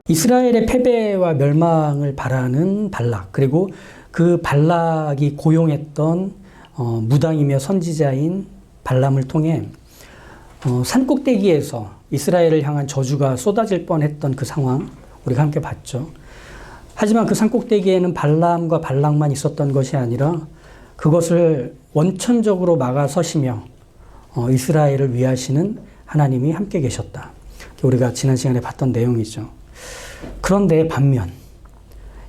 이스라엘의 패배와 멸망을 바라는 발락, 그리고 그 발락이 고용했던 무당이며 선지자인 발람을 통해 산꼭대기에서 이스라엘을 향한 저주가 쏟아질 뻔했던 그 상황 우리가 함께 봤죠. 하지만 그 산꼭대기에는 발람과 발락만 있었던 것이 아니라 그것을 원천적으로 막아서시며 이스라엘을 위하시는 하나님이 함께 계셨다. 우리가 지난 시간에 봤던 내용이죠. 그런데 반면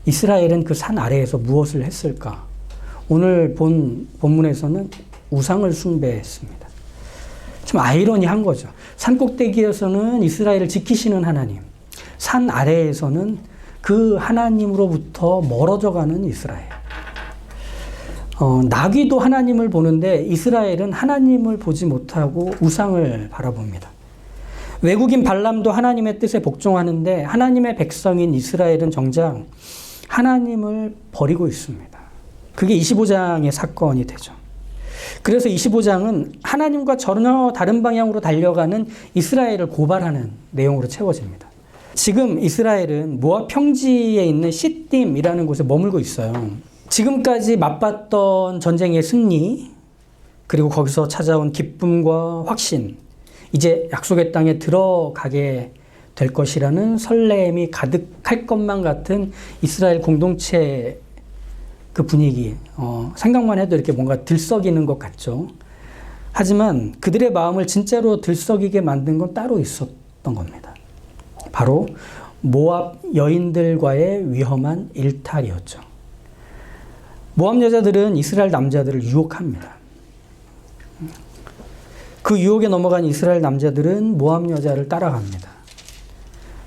이스라엘은 그 산 아래에서 무엇을 했을까? 오늘 본 본문에서는 우상을 숭배했습니다. 좀 아이러니한 거죠. 산꼭대기에서는 이스라엘을 지키시는 하나님, 산 아래에서는 그 하나님으로부터 멀어져가는 이스라엘. 나귀도 하나님을 보는데 이스라엘은 하나님을 보지 못하고 우상을 바라봅니다. 외국인 발람도 하나님의 뜻에 복종하는데 하나님의 백성인 이스라엘은 정작 하나님을 버리고 있습니다. 그게 25장의 사건이 되죠. 그래서 25장은 하나님과 전혀 다른 방향으로 달려가는 이스라엘을 고발하는 내용으로 채워집니다. 지금 이스라엘은 모압 평지에 있는 시딤이라는 곳에 머물고 있어요. 지금까지 맛봤던 전쟁의 승리, 그리고 거기서 찾아온 기쁨과 확신, 이제 약속의 땅에 들어가게 될 것이라는 설렘이 가득할 것만 같은 이스라엘 공동체 그 분위기, 생각만 해도 이렇게 뭔가 들썩이는 것 같죠. 하지만 그들의 마음을 진짜로 들썩이게 만든 건 따로 있었던 겁니다. 바로 모압 여인들과의 위험한 일탈이었죠. 모압 여자들은 이스라엘 남자들을 유혹합니다. 그 유혹에 넘어간 이스라엘 남자들은 모압 여자를 따라갑니다.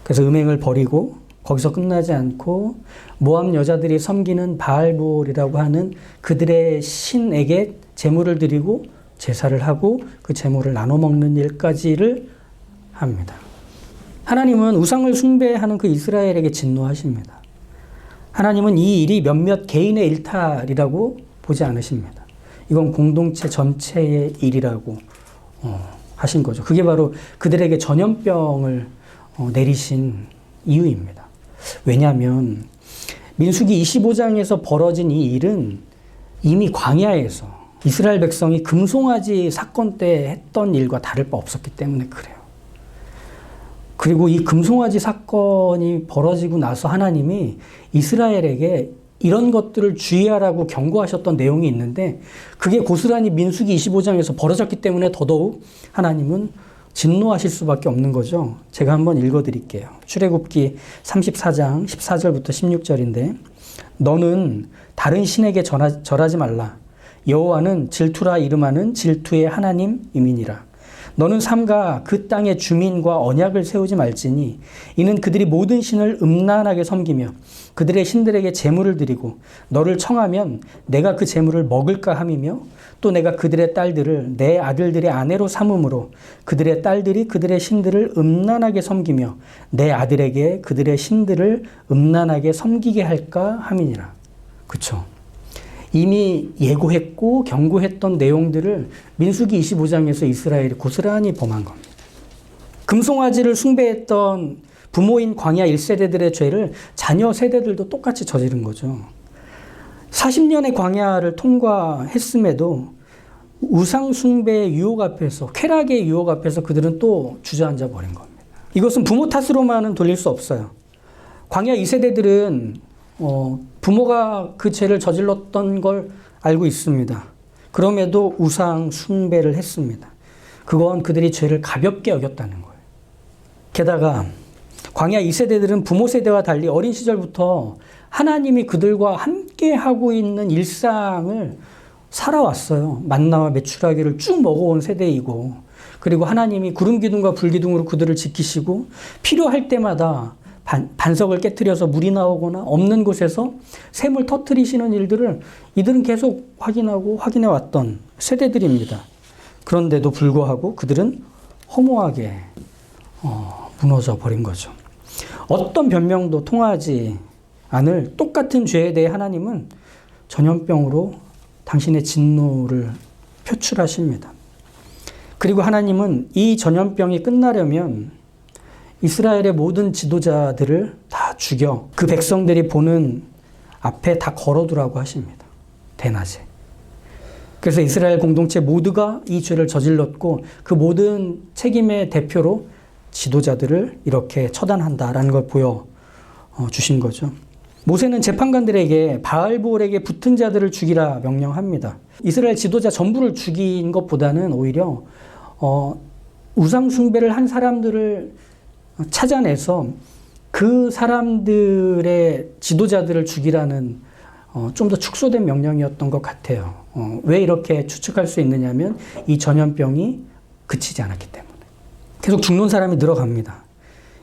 그래서 음행을 벌이고 거기서 끝나지 않고 모압 여자들이 섬기는 바알볼이라고 하는 그들의 신에게 제물을 드리고 제사를 하고 그 제물을 나눠 먹는 일까지를 합니다. 하나님은 우상을 숭배하는 그 이스라엘에게 진노하십니다. 하나님은 이 일이 몇몇 개인의 일탈이라고 보지 않으십니다. 이건 공동체 전체의 일이라고 하신 거죠. 그게 바로 그들에게 전염병을 내리신 이유입니다. 왜냐하면 민수기 25장에서 벌어진 이 일은 이미 광야에서 이스라엘 백성이 금송아지 사건 때 했던 일과 다를 바 없었기 때문에 그래요. 그리고 이 금송아지 사건이 벌어지고 나서 하나님이 이스라엘에게 이런 것들을 주의하라고 경고하셨던 내용이 있는데 그게 고스란히 민수기 25장에서 벌어졌기 때문에 더더욱 하나님은 진노하실 수밖에 없는 거죠. 제가 한번 읽어드릴게요. 출애굽기 34장 14절부터 16절인데 너는 다른 신에게 절하지 말라. 여호와는 질투라 이름하는 질투의 하나님이니라. 너는 삼가 그 땅의 주민과 언약을 세우지 말지니 이는 그들이 모든 신을 음란하게 섬기며 그들의 신들에게 제물을 드리고 너를 청하면 내가 그 제물을 먹을까 함이며 또 내가 그들의 딸들을 내 아들들의 아내로 삼음으로 그들의 딸들이 그들의 신들을 음란하게 섬기며 내 아들에게 그들의 신들을 음란하게 섬기게 할까 함이니라. 그렇죠? 이미 예고했고 경고했던 내용들을 민수기 25장에서 이스라엘이 고스란히 범한 겁니다. 금송아지를 숭배했던 부모인 광야 1세대들의 죄를 자녀 세대들도 똑같이 저지른 거죠. 40년의 광야를 통과했음에도 우상 숭배의 유혹 앞에서, 쾌락의 유혹 앞에서 그들은 또 주저앉아 버린 겁니다. 이것은 부모 탓으로만은 돌릴 수 없어요. 광야 2세대들은 부모가 그 죄를 저질렀던 걸 알고 있습니다. 그럼에도 우상 숭배를 했습니다. 그건 그들이 죄를 가볍게 여겼다는 거예요. 게다가 광야 2세대들은 부모 세대와 달리 어린 시절부터 하나님이 그들과 함께 하고 있는 일상을 살아왔어요. 만나와 메추라기를 쭉 먹어온 세대이고, 그리고 하나님이 구름 기둥과 불 기둥으로 그들을 지키시고 필요할 때마다 반석을 깨트려서 물이 나오거나 없는 곳에서 샘을 터뜨리시는 일들을 이들은 계속 확인해 왔던 세대들입니다. 그런데도 불구하고 그들은 허무하게 무너져 버린 거죠. 어떤 변명도 통하지 않을 똑같은 죄에 대해 하나님은 전염병으로 당신의 진노를 표출하십니다. 그리고 하나님은 이 전염병이 끝나려면 이스라엘의 모든 지도자들을 다 죽여 그 백성들이 보는 앞에 다 걸어두라고 하십니다. 대낮에. 그래서 이스라엘 공동체 모두가 이 죄를 저질렀고 그 모든 책임의 대표로 지도자들을 이렇게 처단한다라는 걸 보여주신 거죠. 모세는 재판관들에게 바알볼에게 붙은 자들을 죽이라 명령합니다. 이스라엘 지도자 전부를 죽인 것보다는 오히려 우상 숭배를 한 사람들을 찾아내서 그 사람들의 지도자들을 죽이라는 좀 더 축소된 명령이었던 것 같아요. 왜 이렇게 추측할 수 있느냐면 이 전염병이 그치지 않았기 때문에. 계속 죽는 사람이 늘어갑니다.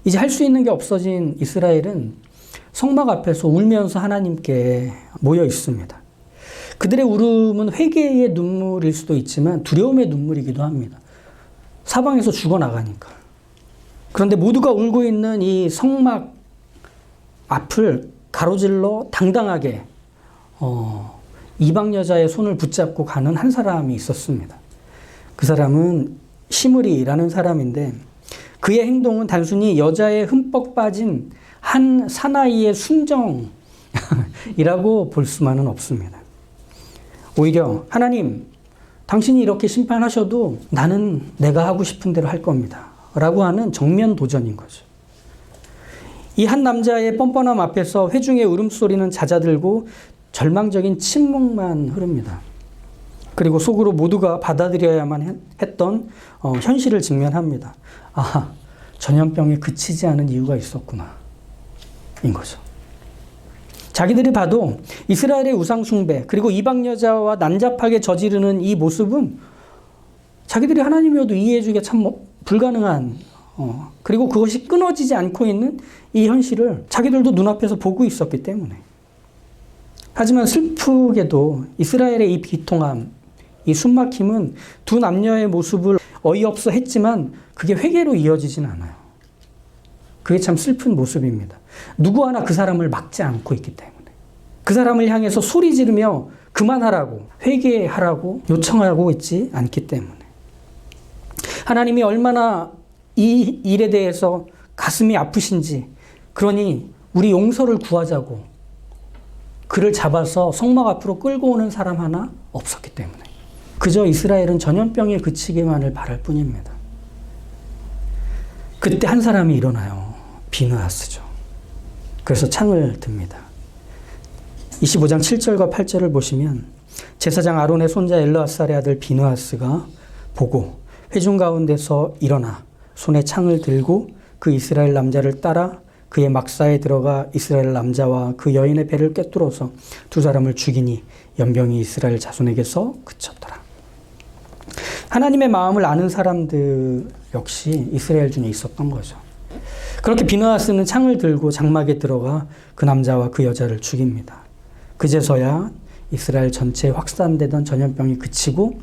이제 할 수 있는 게 없어진 이스라엘은 성막 앞에서 울면서 하나님께 모여 있습니다. 그들의 울음은 회개의 눈물일 수도 있지만 두려움의 눈물이기도 합니다. 사방에서 죽어나가니까. 그런데 모두가 울고 있는 이 성막 앞을 가로질러 당당하게 이방 여자의 손을 붙잡고 가는 한 사람이 있었습니다. 그 사람은 시므리라는 사람인데 그의 행동은 단순히 여자의 흠뻑 빠진 한 사나이의 순정이라고 볼 수만은 없습니다. 오히려 하나님, 당신이 이렇게 심판하셔도 나는 내가 하고 싶은 대로 할 겁니다. 라고 하는 정면 도전인 거죠. 이 한 남자의 뻔뻔함 앞에서 회중의 울음소리는 잦아들고 절망적인 침묵만 흐릅니다. 그리고 속으로 모두가 받아들여야만 했던 현실을 직면합니다. 아, 전염병이 그치지 않은 이유가 있었구나. 인 거죠. 자기들이 봐도 이스라엘의 우상 숭배 그리고 이방 여자와 난잡하게 저지르는 이 모습은 자기들이 하나님이어도 이해해주기가 참 불가능한 그리고 그것이 끊어지지 않고 있는 이 현실을 자기들도 눈앞에서 보고 있었기 때문에. 하지만 슬프게도 이스라엘의 이 비통함, 이 숨막힘은 두 남녀의 모습을 어이없어 했지만 그게 회개로 이어지진 않아요. 그게 참 슬픈 모습입니다. 누구 하나 그 사람을 막지 않고 있기 때문에. 그 사람을 향해서 소리 지르며 그만하라고, 회개하라고 요청하고 있지 않기 때문에. 하나님이 얼마나 이 일에 대해서 가슴이 아프신지, 그러니 우리 용서를 구하자고 그를 잡아서 성막 앞으로 끌고 오는 사람 하나 없었기 때문에. 그저 이스라엘은 전염병에 그치기만을 바랄 뿐입니다. 그때 한 사람이 일어나요. 비느하스죠. 그래서 창을 듭니다. 25장 7절과 8절을 보시면 제사장 아론의 손자 엘르아살의 아들 비느하스가 보고 회중 가운데서 일어나 손에 창을 들고 그 이스라엘 남자를 따라 그의 막사에 들어가 이스라엘 남자와 그 여인의 배를 꿰뚫어서 두 사람을 죽이니 연병이 이스라엘 자손에게서 그쳤더라. 하나님의 마음을 아는 사람들 역시 이스라엘 중에 있었던 거죠. 그렇게 비느하스는 창을 들고 장막에 들어가 그 남자와 그 여자를 죽입니다. 그제서야 이스라엘 전체에 확산되던 전염병이 그치고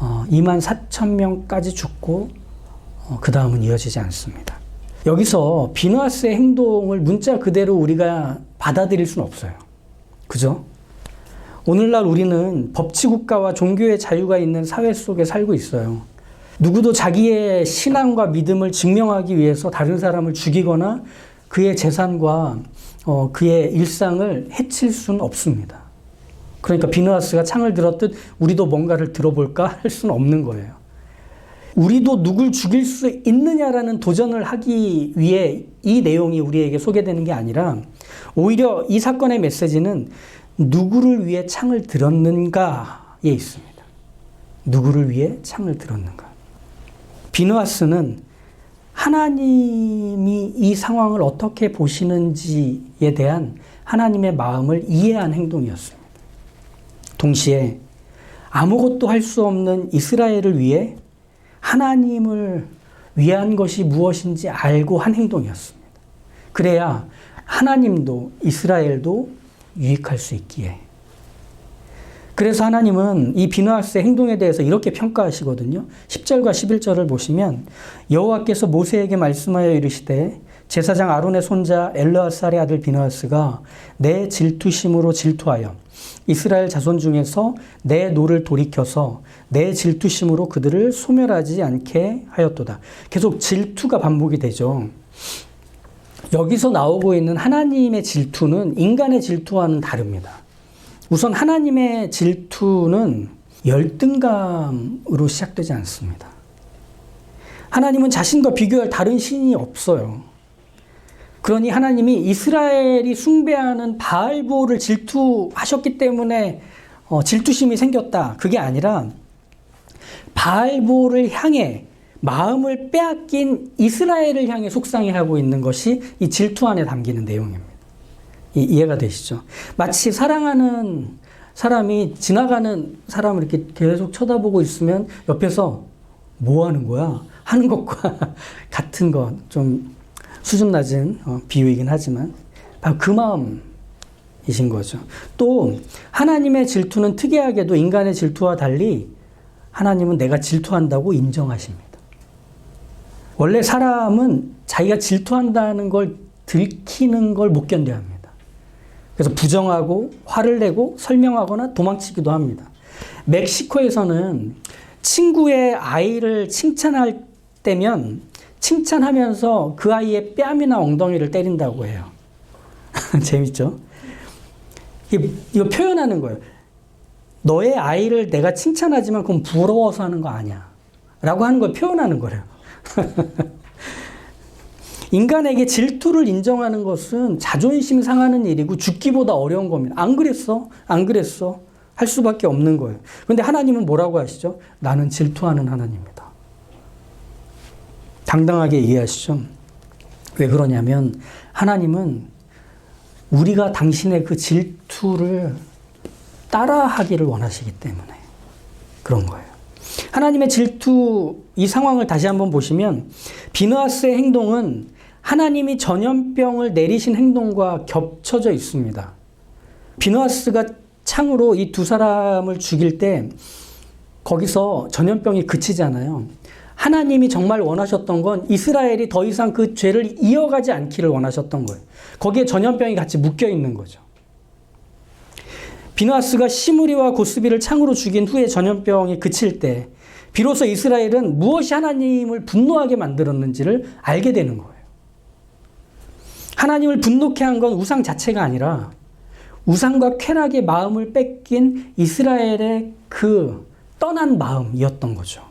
2만 4천 명까지 죽고 그 다음은 이어지지 않습니다. 여기서 비느하스의 행동을 문자 그대로 우리가 받아들일 수는 없어요. 그죠? 오늘날 우리는 법치국가와 종교의 자유가 있는 사회 속에 살고 있어요. 누구도 자기의 신앙과 믿음을 증명하기 위해서 다른 사람을 죽이거나 그의 재산과 그의 일상을 해칠 수는 없습니다. 그러니까 비느하스가 창을 들었듯 우리도 뭔가를 들어볼까 할 수는 없는 거예요. 우리도 누굴 죽일 수 있느냐라는 도전을 하기 위해 이 내용이 우리에게 소개되는 게 아니라 오히려 이 사건의 메시지는 누구를 위해 창을 들었는가에 있습니다. 누구를 위해 창을 들었는가. 비느하스는 하나님이 이 상황을 어떻게 보시는지에 대한 하나님의 마음을 이해한 행동이었습니다. 동시에 아무것도 할 수 없는 이스라엘을 위해 하나님을 위한 것이 무엇인지 알고 한 행동이었습니다. 그래야 하나님도 이스라엘도 유익할 수 있기에. 그래서 하나님은 이 비느하스의 행동에 대해서 이렇게 평가하시거든요. 10절과 11절을 보시면 여호와께서 모세에게 말씀하여 이르시되 제사장 아론의 손자 엘르아살의 아들 비느하스가 내 질투심으로 질투하여 이스라엘 자손 중에서 내 노를 돌이켜서 내 질투심으로 그들을 소멸하지 않게 하였도다. 계속 질투가 반복이 되죠. 여기서 나오고 있는 하나님의 질투는 인간의 질투와는 다릅니다. 우선 하나님의 질투는 열등감으로 시작되지 않습니다. 하나님은 자신과 비교할 다른 신이 없어요. 그러니 하나님이 이스라엘이 숭배하는 바알보를 질투하셨기 때문에 질투심이 생겼다. 그게 아니라 바알보를 향해 마음을 빼앗긴 이스라엘을 향해 속상해하고 있는 것이 이 질투 안에 담기는 내용입니다. 이해가 되시죠? 마치 사랑하는 사람이 지나가는 사람을 이렇게 계속 쳐다보고 있으면 옆에서 뭐 하는 거야? 하는 것과 같은 것, 좀 수준 낮은 비유이긴 하지만 바로 그 마음이신 거죠. 또 하나님의 질투는 특이하게도 인간의 질투와 달리 하나님은 내가 질투한다고 인정하십니다. 원래 사람은 자기가 질투한다는 걸 들키는 걸 못 견뎌야 합니다. 그래서 부정하고 화를 내고 설명하거나 도망치기도 합니다. 멕시코에서는 친구의 아이를 칭찬할 때면 칭찬하면서 그 아이의 뺨이나 엉덩이를 때린다고 해요. 재밌죠? 이거 표현하는 거예요. 너의 아이를 내가 칭찬하지만 그건 부러워서 하는 거 아니야. 라고 하는 걸 표현하는 거예요. 인간에게 질투를 인정하는 것은 자존심 상하는 일이고 죽기보다 어려운 겁니다. 안 그랬어? 안 그랬어? 할 수밖에 없는 거예요. 그런데 하나님은 뭐라고 하시죠? 나는 질투하는 하나님입니다. 당당하게 이해하시죠? 왜 그러냐면 하나님은 우리가 당신의 그 질투를 따라하기를 원하시기 때문에 그런 거예요. 하나님의 질투 이 상황을 다시 한번 보시면 비느하스의 행동은 하나님이 전염병을 내리신 행동과 겹쳐져 있습니다. 비느하스가 창으로 이 두 사람을 죽일 때 거기서 전염병이 그치잖아요. 하나님이 정말 원하셨던 건 이스라엘이 더 이상 그 죄를 이어가지 않기를 원하셨던 거예요. 거기에 전염병이 같이 묶여 있는 거죠. 비느하스가 시므리와 고스비를 창으로 죽인 후에 전염병이 그칠 때 비로소 이스라엘은 무엇이 하나님을 분노하게 만들었는지를 알게 되는 거예요. 하나님을 분노케 한 건 우상 자체가 아니라 우상과 쾌락의 마음을 뺏긴 이스라엘의 그 떠난 마음이었던 거죠.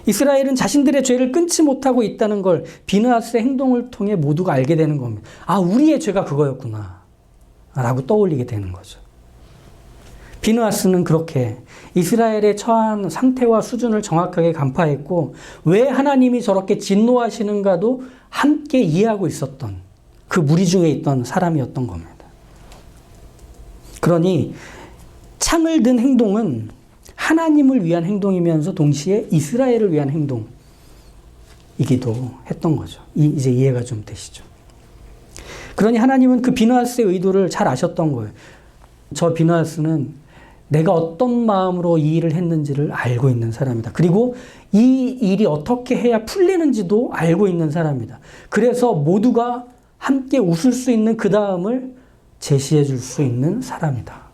이스라엘은 자신들의 죄를 끊지 못하고 있다는 걸 비느하스의 행동을 통해 모두가 알게 되는 겁니다. 아, 우리의 죄가 그거였구나 라고 떠올리게 되는 거죠. 비느하스는 그렇게 이스라엘의 처한 상태와 수준을 정확하게 간파했고 왜 하나님이 저렇게 진노하시는가도 함께 이해하고 있었던 그 무리 중에 있던 사람이었던 겁니다. 그러니 창을 든 행동은 하나님을 위한 행동이면서 동시에 이스라엘을 위한 행동이기도 했던 거죠. 이제 이해가 좀 되시죠? 그러니 하나님은 그 비느하스의 의도를 잘 아셨던 거예요. 저 비느하스는 내가 어떤 마음으로 이 일을 했는지를 알고 있는 사람이다. 그리고 이 일이 어떻게 해야 풀리는지도 알고 있는 사람이다. 그래서 모두가 함께 웃을 수 있는 그 다음을 제시해 줄 수 있는 사람이다.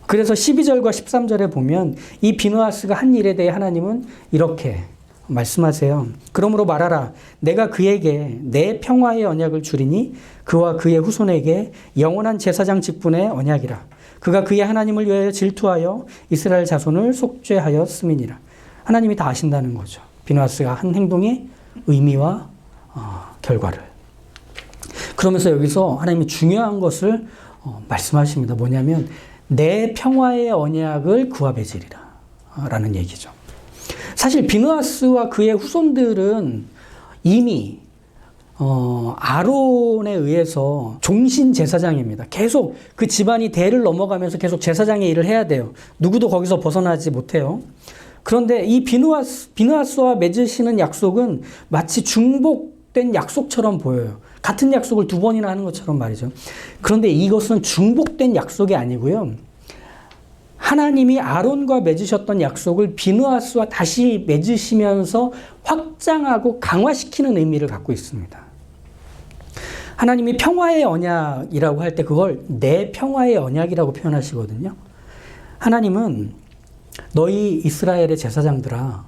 그래서 12절과 13절에 보면 이 비느하스가 한 일에 대해 하나님은 이렇게 말씀하세요. 그러므로 말하라. 내가 그에게 내 평화의 언약을 주리니 그와 그의 후손에게 영원한 제사장 직분의 언약이라. 그가 그의 하나님을 위하여 질투하여 이스라엘 자손을 속죄하였음이니라. 하나님이 다 아신다는 거죠. 비느하스가 한 행동의 의미와 결과를. 그러면서 여기서 하나님이 중요한 것을 말씀하십니다. 뭐냐면 내 평화의 언약을 그와 맺으리라 라는 얘기죠. 사실 비느하스와 그의 후손들은 이미 아론에 의해서 종신 제사장입니다. 계속 그 집안이 대를 넘어가면서 계속 제사장의 일을 해야 돼요. 누구도 거기서 벗어나지 못해요. 그런데 이 비느하스와 맺으시는 약속은 마치 중복된 약속처럼 보여요. 같은 약속을 두 번이나 하는 것처럼 말이죠. 그런데 이것은 중복된 약속이 아니고요. 하나님이 아론과 맺으셨던 약속을 비느하스와 다시 맺으시면서 확장하고 강화시키는 의미를 갖고 있습니다. 하나님이 평화의 언약이라고 할 때 그걸 내 평화의 언약이라고 표현하시거든요. 하나님은 너희 이스라엘의 제사장들아,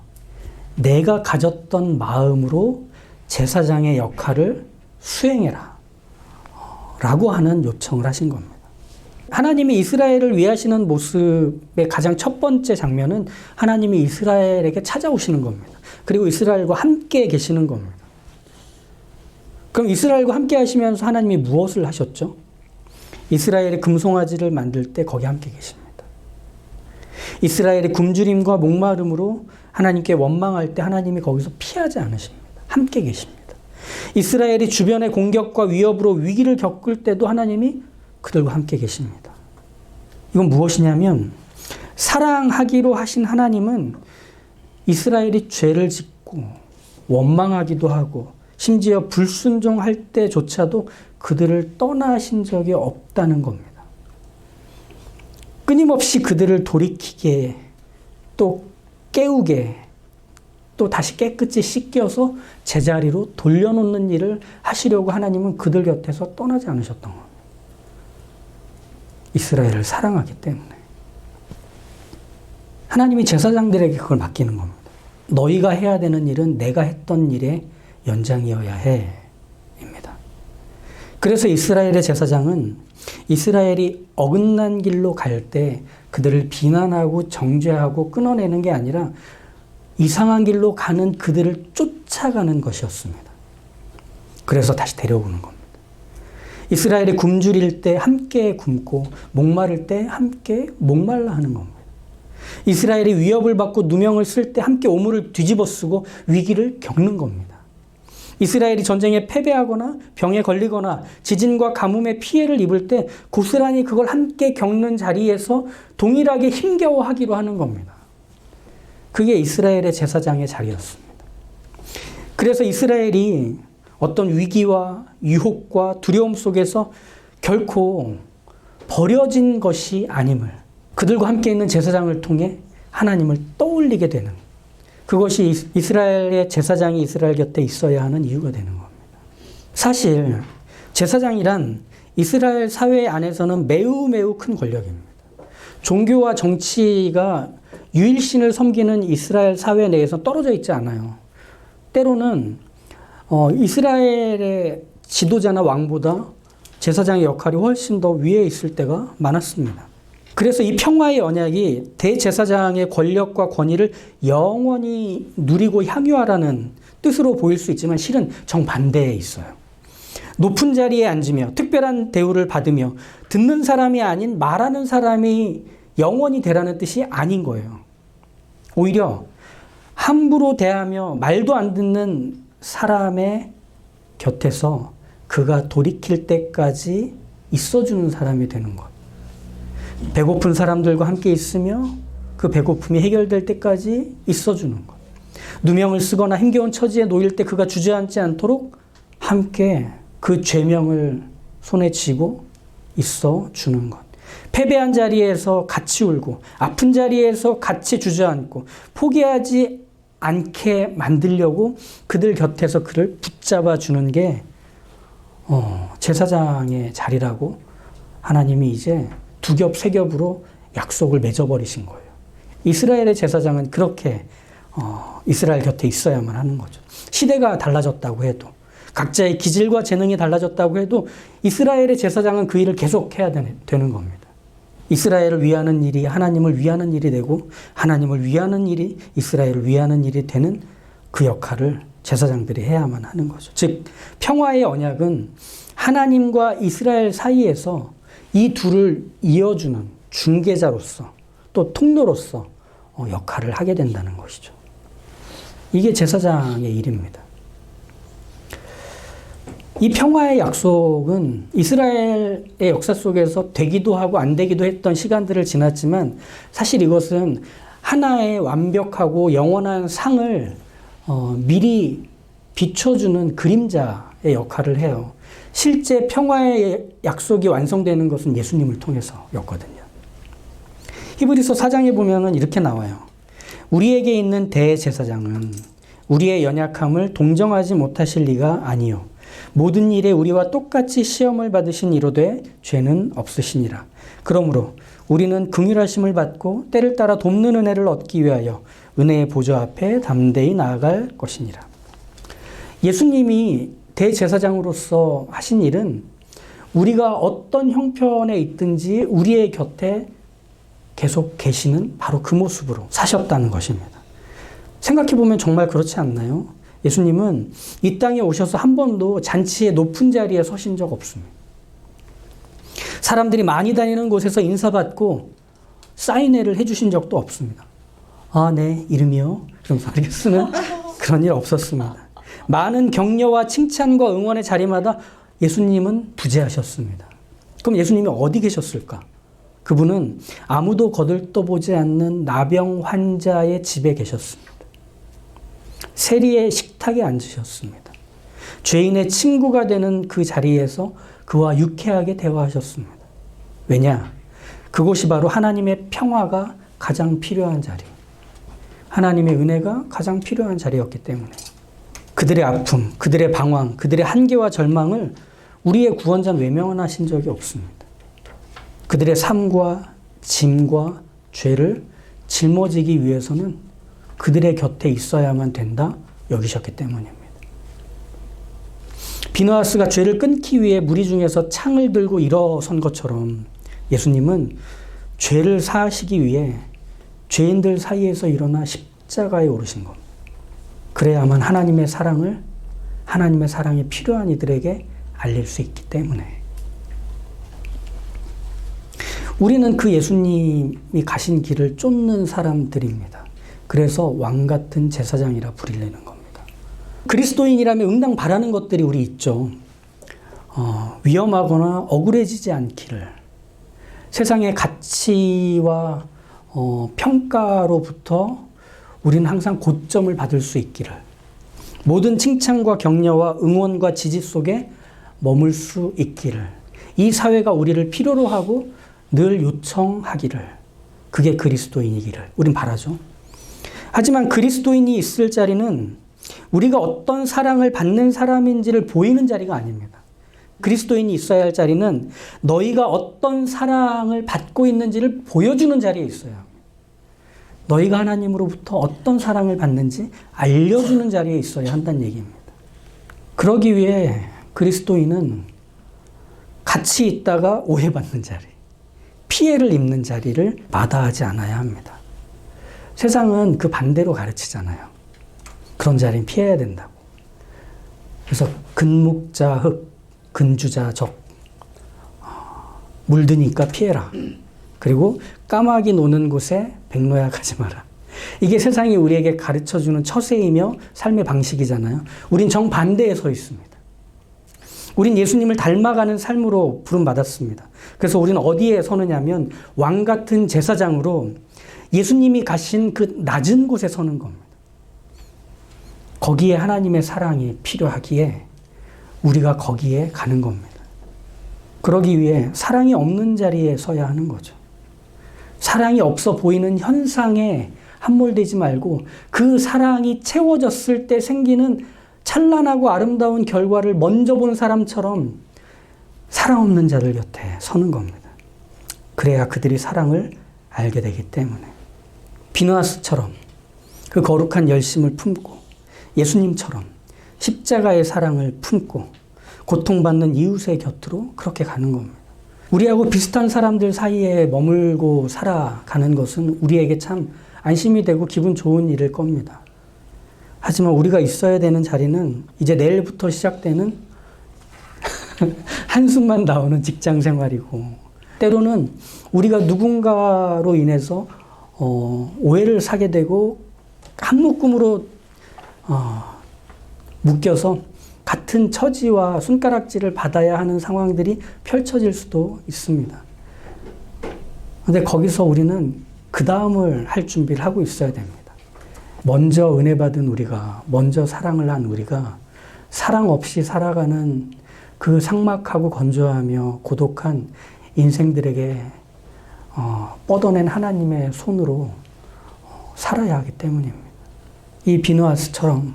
내가 가졌던 마음으로 제사장의 역할을 수행해라 라고 하는 요청을 하신 겁니다. 하나님이 이스라엘을 위하시는 모습의 가장 첫 번째 장면은 하나님이 이스라엘에게 찾아오시는 겁니다. 그리고 이스라엘과 함께 계시는 겁니다. 그럼 이스라엘과 함께 하시면서 하나님이 무엇을 하셨죠? 이스라엘의 금송아지를 만들 때 거기 함께 계십니다. 이스라엘의 굶주림과 목마름으로 하나님께 원망할 때 하나님이 거기서 피하지 않으십니다. 함께 계십니다. 이스라엘이 주변의 공격과 위협으로 위기를 겪을 때도 하나님이 그들과 함께 계십니다. 이건 무엇이냐면 사랑하기로 하신 하나님은 이스라엘이 죄를 짓고 원망하기도 하고 심지어 불순종할 때조차도 그들을 떠나신 적이 없다는 겁니다. 끊임없이 그들을 돌이키게 또 깨우게 또 다시 깨끗이 씻겨서 제자리로 돌려놓는 일을 하시려고 하나님은 그들 곁에서 떠나지 않으셨던 겁니다. 이스라엘을 사랑하기 때문에. 하나님이 제사장들에게 그걸 맡기는 겁니다. 너희가 해야 되는 일은 내가 했던 일의 연장이어야 해. 입니다. 그래서 이스라엘의 제사장은 이스라엘이 어긋난 길로 갈 때 그들을 비난하고 정죄하고 끊어내는 게 아니라 이상한 길로 가는 그들을 쫓아가는 것이었습니다. 그래서 다시 데려오는 겁니다. 이스라엘이 굶주릴 때 함께 굶고 목마를 때 함께 목말라 하는 겁니다. 이스라엘이 위협을 받고 누명을 쓸 때 함께 오물을 뒤집어 쓰고 위기를 겪는 겁니다. 이스라엘이 전쟁에 패배하거나 병에 걸리거나 지진과 가뭄의 피해를 입을 때 고스란히 그걸 함께 겪는 자리에서 동일하게 힘겨워하기로 하는 겁니다. 그게 이스라엘의 제사장의 자리였습니다. 그래서 이스라엘이 어떤 위기와 유혹과 두려움 속에서 결코 버려진 것이 아님을 그들과 함께 있는 제사장을 통해 하나님을 떠올리게 되는 그것이 이스라엘의 제사장이 이스라엘 곁에 있어야 하는 이유가 되는 겁니다. 사실 제사장이란 이스라엘 사회 안에서는 매우 큰 권력입니다. 종교와 정치가 유일신을 섬기는 이스라엘 사회 내에서 떨어져 있지 않아요. 때로는 이스라엘의 지도자나 왕보다 제사장의 역할이 훨씬 더 위에 있을 때가 많았습니다. 그래서 이 평화의 언약이 대제사장의 권력과 권위를 영원히 누리고 향유하라는 뜻으로 보일 수 있지만 실은 정반대에 있어요. 높은 자리에 앉으며 특별한 대우를 받으며 듣는 사람이 아닌 말하는 사람이 영원히 되라는 뜻이 아닌 거예요. 오히려 함부로 대하며 말도 안 듣는 사람의 곁에서 그가 돌이킬 때까지 있어주는 사람이 되는 것. 배고픈 사람들과 함께 있으며 그 배고픔이 해결될 때까지 있어주는 것. 누명을 쓰거나 힘겨운 처지에 놓일 때 그가 주저앉지 않도록 함께 그 죄명을 손에 쥐고 있어주는 것. 패배한 자리에서 같이 울고 아픈 자리에서 같이 주저앉고 포기하지 않게 만들려고 그들 곁에서 그를 붙잡아 주는 게 제사장의 자리라고 하나님이 이제 두 겹, 세 겹으로 약속을 맺어버리신 거예요. 이스라엘의 제사장은 그렇게 이스라엘 곁에 있어야만 하는 거죠. 시대가 달라졌다고 해도 각자의 기질과 재능이 달라졌다고 해도 이스라엘의 제사장은 그 일을 계속 해야 되는 겁니다. 이스라엘을 위하는 일이 하나님을 위하는 일이 되고 하나님을 위하는 일이 이스라엘을 위하는 일이 되는 그 역할을 제사장들이 해야만 하는 거죠. 즉 평화의 언약은 하나님과 이스라엘 사이에서 이 둘을 이어주는 중개자로서 또 통로로서 역할을 하게 된다는 것이죠. 이게 제사장의 일입니다. 이 평화의 약속은 이스라엘의 역사 속에서 되기도 하고 안 되기도 했던 시간들을 지났지만 사실 이것은 하나의 완벽하고 영원한 상을 미리 비춰주는 그림자의 역할을 해요. 실제 평화의 약속이 완성되는 것은 예수님을 통해서였거든요. 히브리서 4장에 보면은 이렇게 나와요. 우리에게 있는 대제사장은 우리의 연약함을 동정하지 못하실 리가 아니요. 모든 일에 우리와 똑같이 시험을 받으신 이로되 죄는 없으시니라. 그러므로 우리는 긍휼하심을 받고 때를 따라 돕는 은혜를 얻기 위하여 은혜의 보좌 앞에 담대히 나아갈 것이니라. 예수님이 대제사장으로서 하신 일은 우리가 어떤 형편에 있든지 우리의 곁에 계속 계시는 바로 그 모습으로 사셨다는 것입니다. 생각해보면 정말 그렇지 않나요? 예수님은 이 땅에 오셔서 한 번도 잔치의 높은 자리에 서신 적 없습니다. 사람들이 많이 다니는 곳에서 인사받고 사인회를 해주신 적도 없습니다. 아, 네, 이름이요? 이러면서 이렇게 쓰는 그런 일 없었습니다. 많은 격려와 칭찬과 응원의 자리마다 예수님은 부재하셨습니다. 그럼 예수님이 어디 계셨을까? 그분은 아무도 거들떠보지 않는 나병 환자의 집에 계셨습니다. 세리의 식탁에 앉으셨습니다. 죄인의 친구가 되는 그 자리에서 그와 유쾌하게 대화하셨습니다. 왜냐? 그곳이 바로 하나님의 평화가 가장 필요한 자리, 하나님의 은혜가 가장 필요한 자리였기 때문에 그들의 아픔, 그들의 방황, 그들의 한계와 절망을 우리의 구원자는 외면하신 적이 없습니다. 그들의 삶과 짐과 죄를 짊어지기 위해서는 그들의 곁에 있어야만 된다 여기셨기 때문입니다. 비느하스가 죄를 끊기 위해 무리 중에서 창을 들고 일어선 것처럼 예수님은 죄를 사하시기 위해 죄인들 사이에서 일어나 십자가에 오르신 겁니다. 그래야만 하나님의 사랑이 필요한 이들에게 알릴 수 있기 때문에 우리는 그 예수님이 가신 길을 쫓는 사람들입니다. 그래서 왕 같은 제사장이라 부르는 겁니다. 그리스도인이라면 응당 바라는 것들이 우리 있죠. 위험하거나 억울해지지 않기를, 세상의 가치와 평가로부터 우리는 항상 고점을 받을 수 있기를, 모든 칭찬과 격려와 응원과 지지 속에 머물 수 있기를, 이 사회가 우리를 필요로 하고 늘 요청하기를, 그게 그리스도인이기를 우린 바라죠. 하지만 그리스도인이 있을 자리는 우리가 어떤 사랑을 받는 사람인지를 보이는 자리가 아닙니다. 그리스도인이 있어야 할 자리는 너희가 어떤 사랑을 받고 있는지를 보여주는 자리에 있어요. 너희가 하나님으로부터 어떤 사랑을 받는지 알려주는 자리에 있어야 한다는 얘기입니다. 그러기 위해 그리스도인은 같이 있다가 오해받는 자리, 피해를 입는 자리를 마다하지 않아야 합니다. 세상은 그 반대로 가르치잖아요. 그런 자리는 피해야 된다고. 그래서 근묵자 흑, 근주자 적, 물드니까 피해라. 그리고 까마귀 노는 곳에 백로야 가지 마라. 이게 세상이 우리에게 가르쳐주는 처세이며 삶의 방식이잖아요. 우린 정반대에 서 있습니다. 우린 예수님을 닮아가는 삶으로 부름받았습니다. 그래서 우리는 어디에 서느냐면 왕 같은 제사장으로 예수님이 가신 그 낮은 곳에 서는 겁니다. 거기에 하나님의 사랑이 필요하기에 우리가 거기에 가는 겁니다. 그러기 위해 사랑이 없는 자리에 서야 하는 거죠. 사랑이 없어 보이는 현상에 함몰되지 말고 그 사랑이 채워졌을 때 생기는 찬란하고 아름다운 결과를 먼저 본 사람처럼 사랑 없는 자들 곁에 서는 겁니다. 그래야 그들이 사랑을 알게 되기 때문에. 비느하스처럼 그 거룩한 열심을 품고 예수님처럼 십자가의 사랑을 품고 고통받는 이웃의 곁으로 그렇게 가는 겁니다. 우리하고 비슷한 사람들 사이에 머물고 살아가는 것은 우리에게 참 안심이 되고 기분 좋은 일일 겁니다. 하지만 우리가 있어야 되는 자리는 이제 내일부터 시작되는 한숨만 나오는 직장 생활이고, 때로는 우리가 누군가로 인해서 오해를 사게 되고 한 묶음으로 묶여서 같은 처지와 손가락질을 받아야 하는 상황들이 펼쳐질 수도 있습니다. 그런데 거기서 우리는 그 다음을 할 준비를 하고 있어야 됩니다. 먼저 은혜 받은 우리가, 먼저 사랑을 한 우리가 사랑 없이 살아가는 그 삭막하고 건조하며 고독한 인생들에게 뻗어낸 하나님의 손으로 살아야 하기 때문입니다. 이 비느하스처럼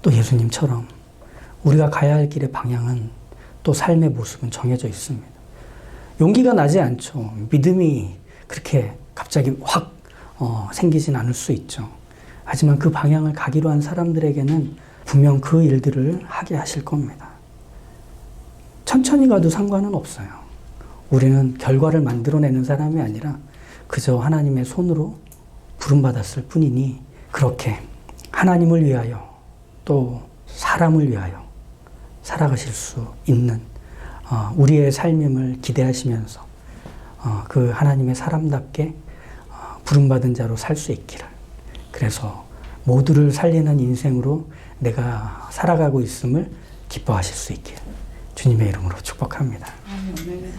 또 예수님처럼 우리가 가야 할 길의 방향은 또 삶의 모습은 정해져 있습니다. 용기가 나지 않죠. 믿음이 그렇게 갑자기 확 생기진 않을 수 있죠. 하지만 그 방향을 가기로 한 사람들에게는 분명 그 일들을 하게 하실 겁니다. 천천히 가도 상관은 없어요. 우리는 결과를 만들어내는 사람이 아니라 그저 하나님의 손으로 부름받았을 뿐이니 그렇게 하나님을 위하여 또 사람을 위하여 살아가실 수 있는 우리의 삶임을 기대하시면서 그 하나님의 사람답게 부름받은 자로 살 수 있기를. 그래서 모두를 살리는 인생으로 내가 살아가고 있음을 기뻐하실 수 있기를 주님의 이름으로 축복합니다. 아멘.